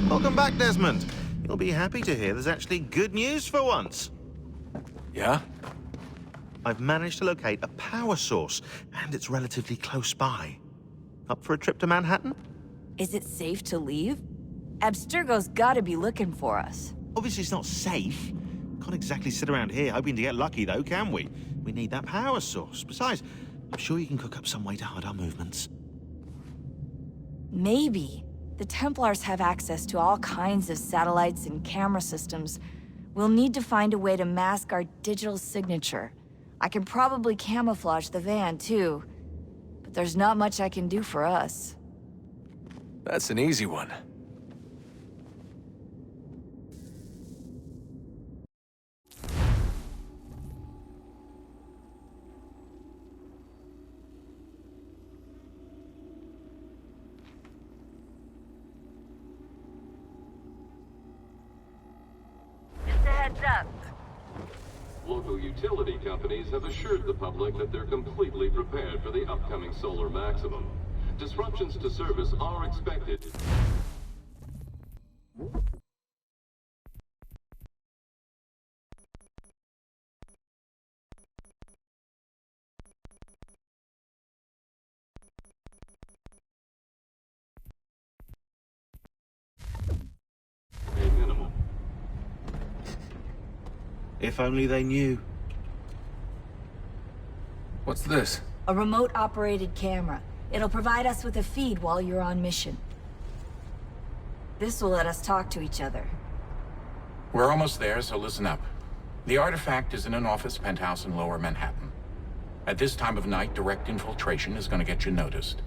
Welcome back, Desmond. You'll be happy to hear there's actually good news for once. Yeah? I've managed to locate a power source, and it's relatively close by. Up for a trip to Manhattan? Is it safe to leave? Abstergo's gotta be looking for us. Obviously it's not safe. Can't exactly sit around here hoping to get lucky, though, can we? We need that power source. Besides, I'm sure you can cook up some way to hide our movements. Maybe. The Templars have access to all kinds of satellites and camera systems. We'll need to find a way to mask our digital signature. I can probably camouflage the van, too. But there's not much I can do for us. That's an easy one. Just a heads up. Local utility companies have assured the public that they're completely prepared for the upcoming solar maximum. Disruptions to service are expected. Minimal. If only they knew. What's this? A remote-operated camera. It'll provide us with a feed while you're on mission. This will let us talk to each other. We're almost there, so listen up. The artifact is in an office penthouse in Lower Manhattan. At this time of night, direct infiltration is going to get you noticed.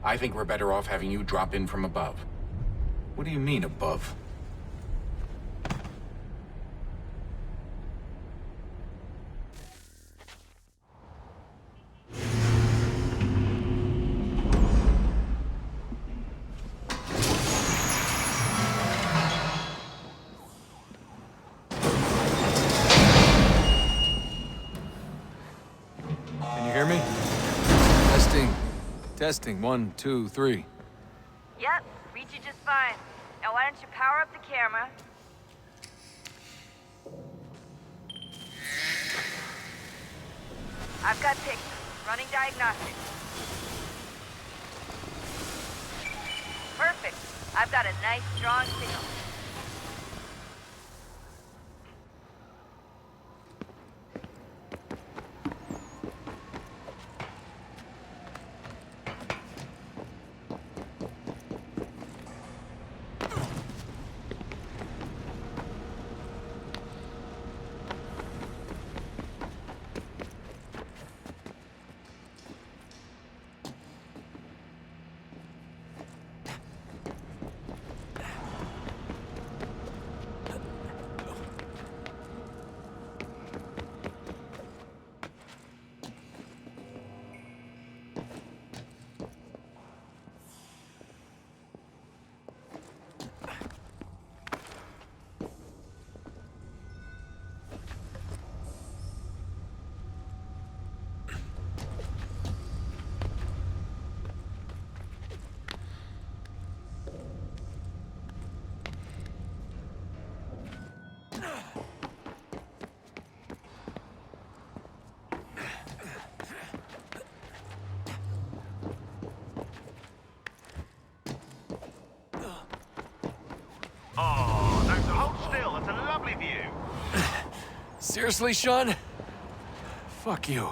I think we're better off having you drop in from above. What do you mean, above? Can you hear me? Testing. Testing. 1, 2, 3. Yep, read you just fine. Now why don't you power up the camera? I've got pictures. Running diagnostics. Perfect. I've got a nice, strong signal. Oh, don't hold still. That's a lovely view. Seriously, Sean? Fuck you.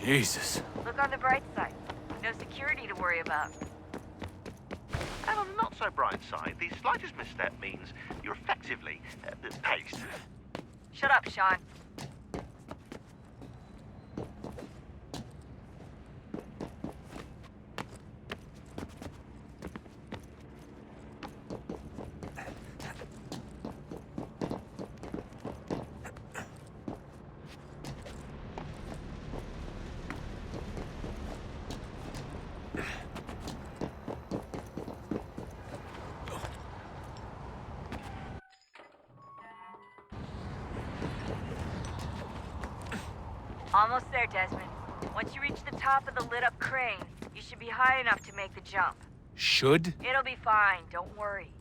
Jesus. Look on the bright side. No security to worry about. And on the not so bright side, the slightest misstep means you're effectively paced. Shut up, Sean. Almost there, Desmond. Once you reach the top of the lit-up crane, you should be high enough to make the jump. Should? It'll be fine, don't worry.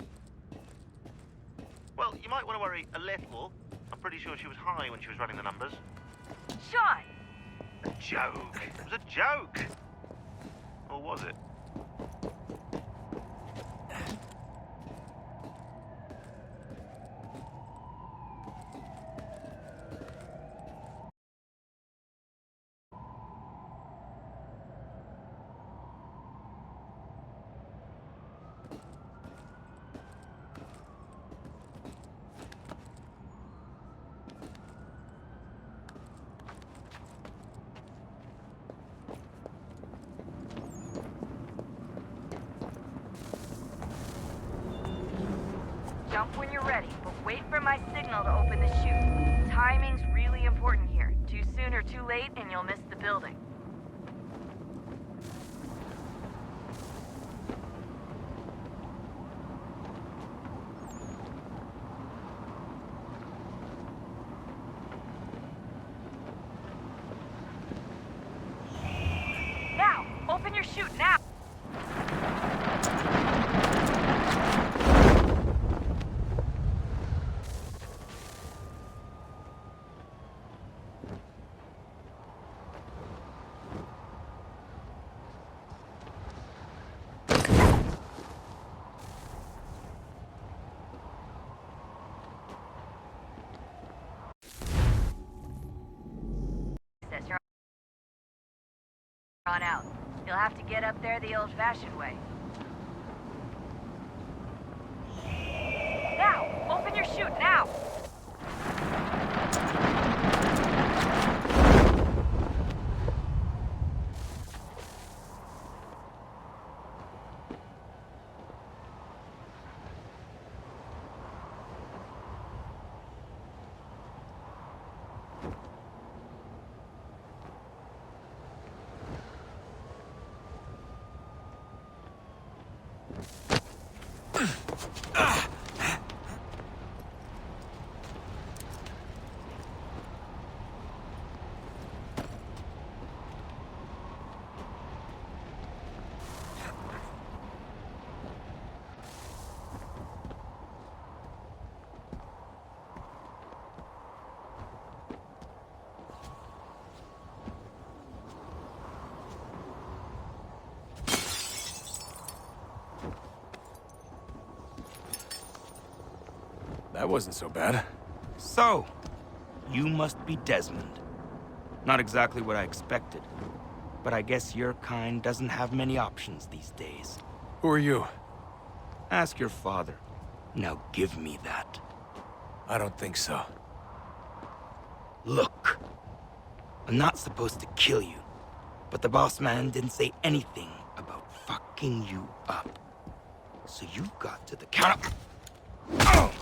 Well, you might want to worry a little. I'm pretty sure she was high when she was running the numbers. Sean! A joke. It was a joke. Or was it? Jump when you're ready, but wait for my signal to open the chute. Timing's really important here. Too soon or too late, and you'll miss the building. Now! Open your chute, now! You're on out. You'll have to get up there the old-fashioned way. Now! Open your chute, now! That wasn't so bad. So, you must be Desmond. Not exactly what I expected, but I guess your kind doesn't have many options these days. Who are you? Ask your father. Now give me that. I don't think so. Look, I'm not supposed to kill you, but the boss man didn't say anything about fucking you up. So you've got to the count of... Oh!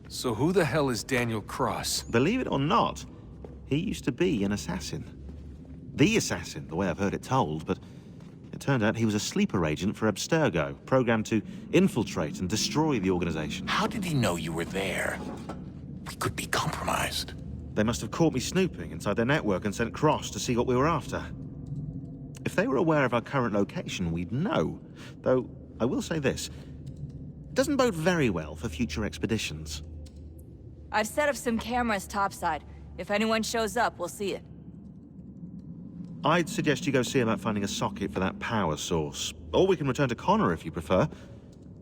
So who the hell is Daniel Cross? Believe it or not, he used to be an assassin. The assassin, the way I've heard it told, but it turned out he was a sleeper agent for Abstergo, programmed to infiltrate and destroy the organization. How did he know you were there? We could be compromised. They must have caught me snooping inside their network and sent Cross to see what we were after. If they were aware of our current location, we'd know. Though, I will say this, it doesn't bode very well for future expeditions. I've set up some cameras topside. If anyone shows up, we'll see it. I'd suggest you go see about finding a socket for that power source. Or we can return to Connor if you prefer.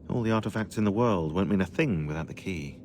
All the artifacts in the world won't mean a thing without the key.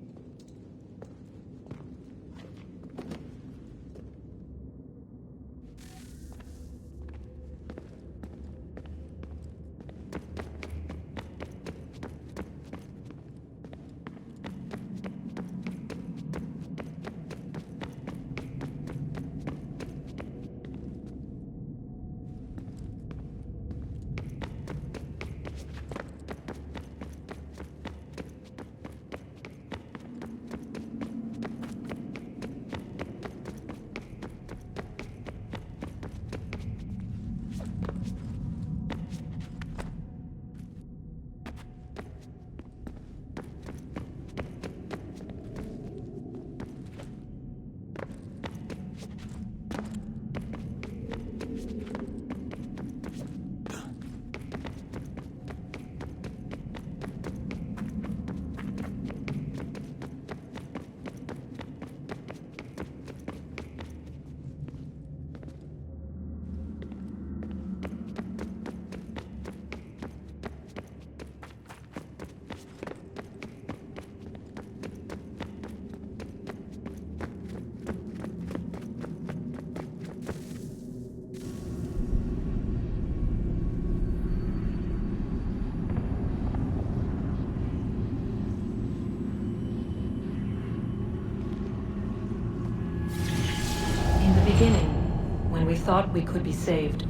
We thought we could be saved.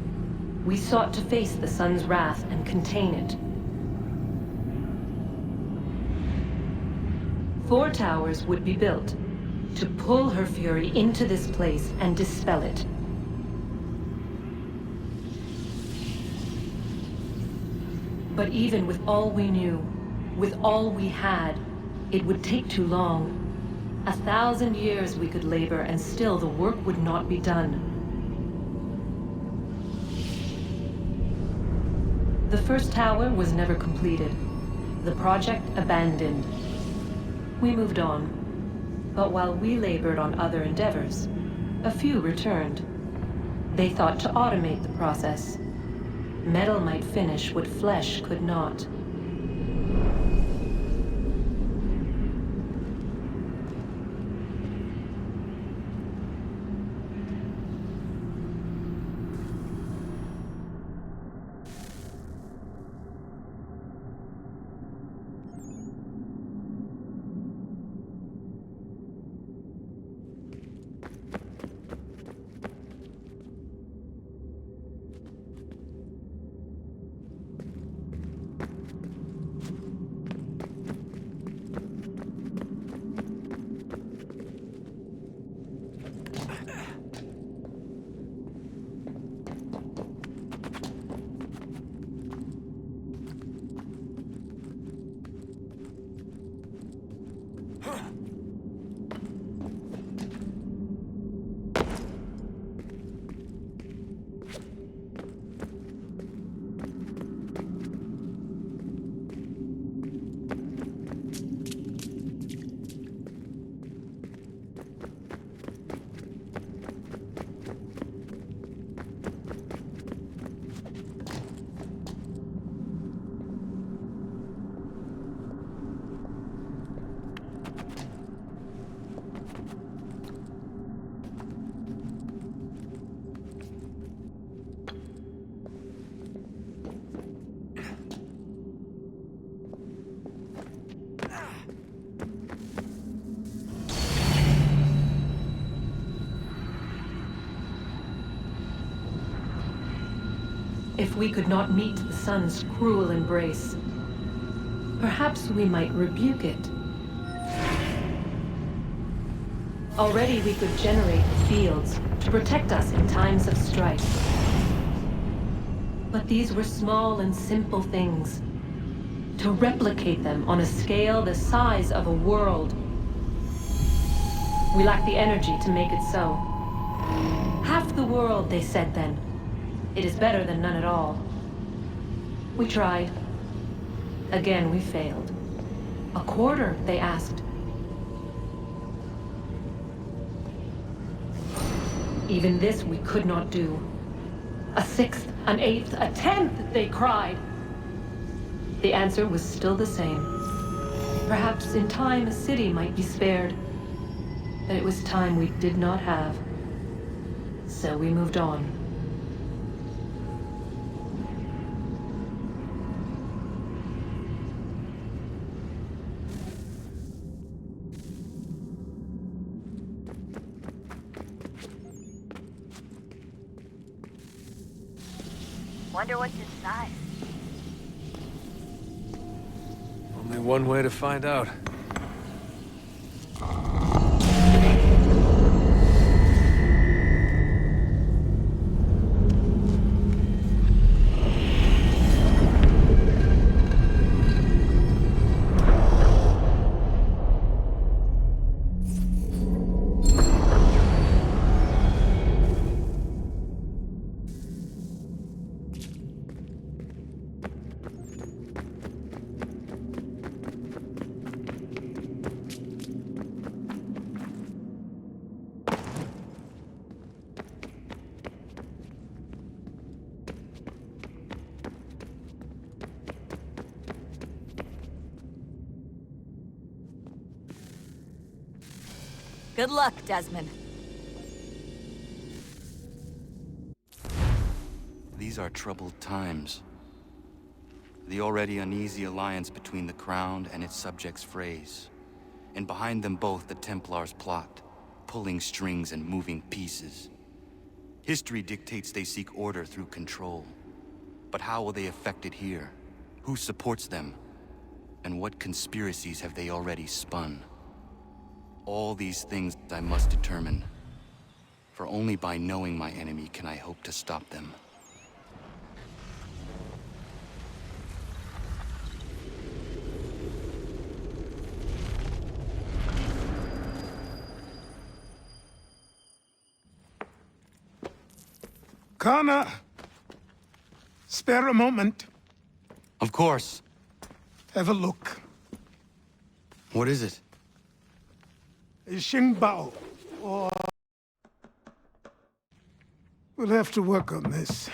We sought to face the sun's wrath and contain it. 4 towers would be built to pull her fury into this place and dispel it. But even with all we knew, with all we had, it would take too long. 1,000 years we could labor and still the work would not be done. The first tower was never completed. The project abandoned. We moved on. But while we labored on other endeavors, a few returned. They thought to automate the process. Metal might finish what flesh could not. If we could not meet the sun's cruel embrace, perhaps we might rebuke it. Already we could generate fields to protect us in times of strife. But these were small and simple things. To replicate them on a scale the size of a world, we lack the energy to make it so. Half the world, they said then. It is better than none at all. We tried. Again, we failed. A quarter, they asked. Even this we could not do. A sixth, an eighth, a tenth, they cried. The answer was still the same. Perhaps in time a city might be spared. But it was time we did not have. So we moved on. Wonder what's inside. Only one way to find out. Good luck, Desmond. These are troubled times. The already uneasy alliance between the Crown and its subjects frays. And behind them both the Templars plot, pulling strings and moving pieces. History dictates they seek order through control. But how will they affect it here? Who supports them? And what conspiracies have they already spun? All these things I must determine. For only by knowing my enemy can I hope to stop them. Connor! Spare a moment. Of course. Have a look. What is it? A Xingbao, or... We'll have to work on this.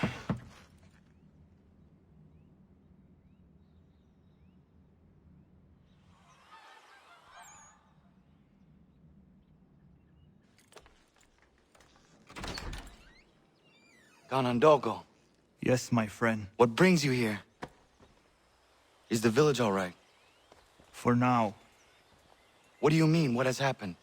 Ganondogo, Yes, my friend. what brings you here? Is the village all right? For now. What do you mean? What has happened?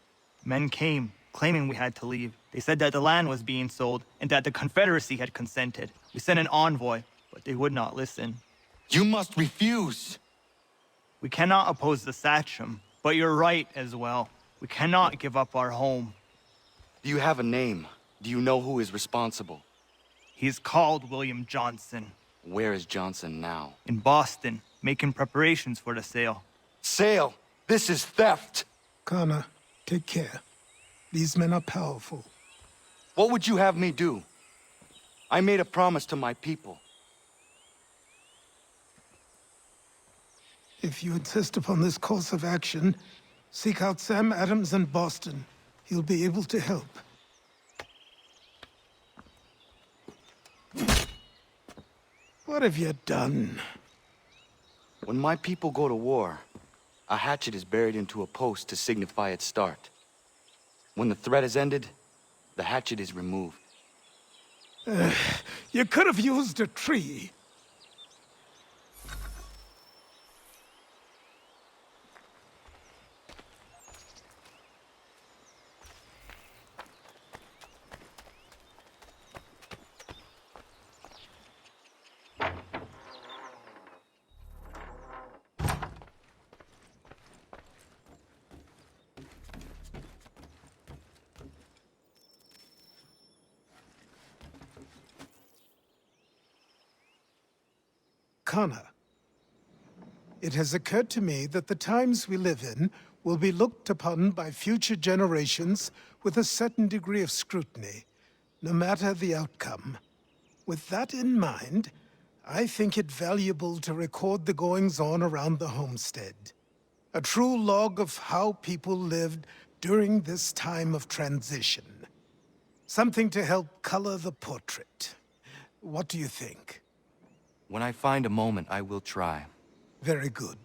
Men came, claiming we had to leave. They said that the land was being sold, and that the Confederacy had consented. We sent an envoy, but they would not listen. You must refuse! We cannot oppose the Sachem, but you're right as well. We cannot give up our home. Do you have a name? Do you know who is responsible? He's called William Johnson. Where is Johnson now? In Boston, making preparations for the sale. Sale! This is theft! Connor, take care. These men are powerful. What would you have me do? I made a promise to my people. If you insist upon this course of action, seek out Sam Adams in Boston. He'll be able to help. What have you done? When my people go to war, a hatchet is buried into a post to signify its start. When the threat is ended, the hatchet is removed. You could have used a tree. Connor, it has occurred to me that the times we live in will be looked upon by future generations with a certain degree of scrutiny, no matter the outcome. With that in mind, I think it valuable to record the goings-on around the homestead. A true log of how people lived during this time of transition. Something to help color the portrait. What do you think? When I find a moment, I will try. Very good.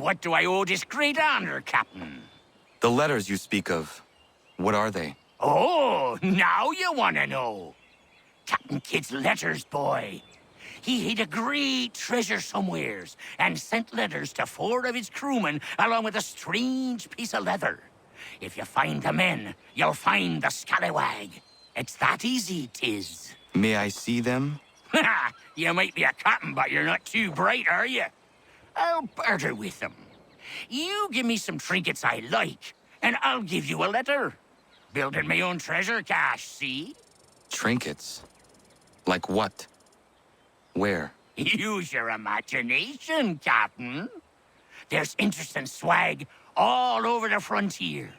What do I owe this great honor, Captain? The letters you speak of, what are they? Oh, now you want to know. Captain Kidd's letters, boy. He hid a great treasure somewheres and sent letters to 4 of his crewmen along with a strange piece of leather. If you find the men, you'll find the scallywag. It's that easy, 'tis. May I see them? You might be a captain, but you're not too bright, are you? I'll barter with them. You give me some trinkets I like, and I'll give you a letter. Building my own treasure cache, see? Trinkets? Like what? Where? Use your imagination, Captain. There's interesting swag all over the frontier.